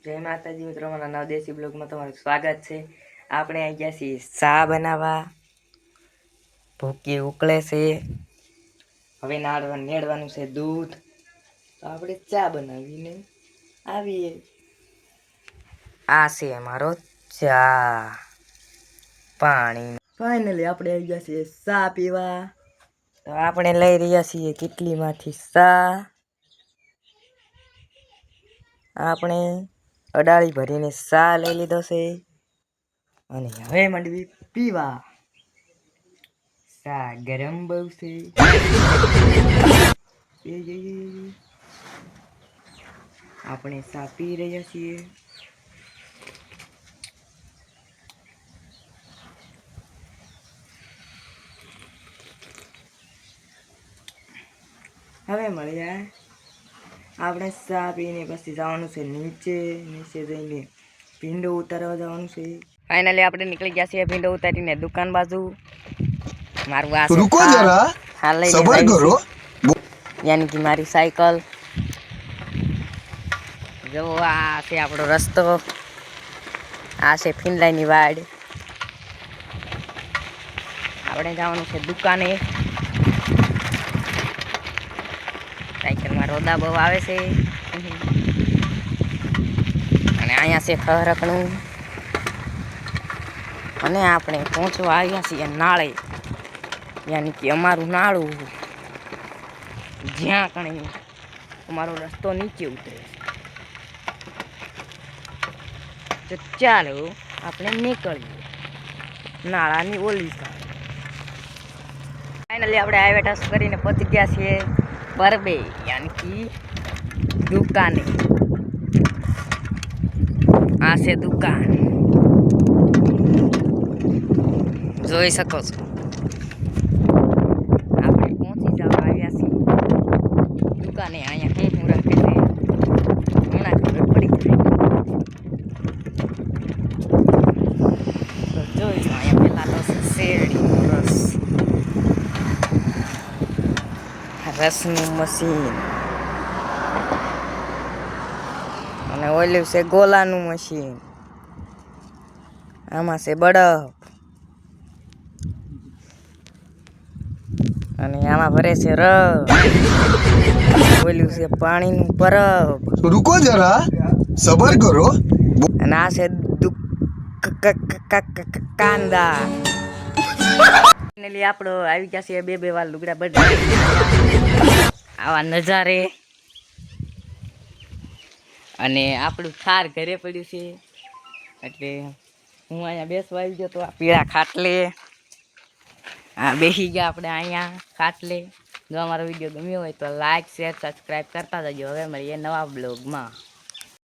જય માતાજી મિત્રો, મારા નવદેશી બ્લોગમાં તમારું સ્વાગત છે। આપણે આવી ગયા છીએ ચા બનાવવા। ભૂકી ઉકળે છે, હવે નેડવાનું છે દૂધ। તો આપણે ચા બનાવીને આવીએ। આ છે અમારો ચા પાણી। ફાઇનલી આપણે આવી ગયા છીએ ચા પીવા। તો આપણે લઈ રહ્યા છીએ કેટલીમાંથી ચા। આપણે અડાળી ભરીને ચા લઈ લીધો છે અને હવે મંડવી પીવા। ચા ગરમ બહુ છે। આપણે ચા પી રહ્યા છીએ। હવે મળ્યા આપણે ચા પીને પછી જવાનું છે નીચે જઈને ભીંડો ઉતારવા જવાનું છે। ફાઇનલી આપણે નીકળી ગયા છીએ ભીંડો ઉતારીને દુકાન બાજુ। મારું આ रुको जरा सबर करो यानी कि मारी साइकिल जो आ से આપણો રસ્તો આ છે ફિનલાઈની વાડ। આપણે જવાનું છે દુકાને। સાયકલમાં રોદા બહુ આવે છે અને અહીંયા છે ખરકણું અને આપણે પહોંચવા આવ્યા છીએ નાળે, યાની કે અમારું નાળું જ્યાં કણી અમારો રસ્તો નીચે ઉતરે છે। તો ચાલો આપણે નીકળીએ નાળાની ઓલી સાઈડ। ફાઇનલી આપણે હાઈવે ટચ કરીને પહોંચી ગયા છીએ પરબે, યાની કે દુકાને। આ છે દુકાન, જોઈ શકો છો। આપણે પહોંચી જવા આવ્યા છીએ દુકાને। અહીંયા હું રાખે છે હમણાં ખબર પડી જાય તો જોઈ લો। અહીંયા પેલા તો શેરડીનો રસ, રસનું મશીન અને ઓલું છે ગોલાનું મશીન। આમાં છે બરફ અને આમાં ભરે છે રસ, ઓલું છે પાણીનું બરફ। रुको जरा सबर करो અને આ છે કાંદા। ફાઇનલી આપણો આવી ગયા છે બે વાર લુગડા બદલી આવા નજારે। અને આપણું થાર ઘરે પડ્યું છે એટલે હું અહીંયા બેસવા આવી ગયો તો આ પીળા ખાટલે આ બેસી ગયા આપણે અહીંયા ખાટલે। જો અમારો વિડીયો ગમ્યો હોય તો લાઈક શેર સબસ્ક્રાઈબ કરતા જજો। હવે મળીએ નવા બ્લોગમાં।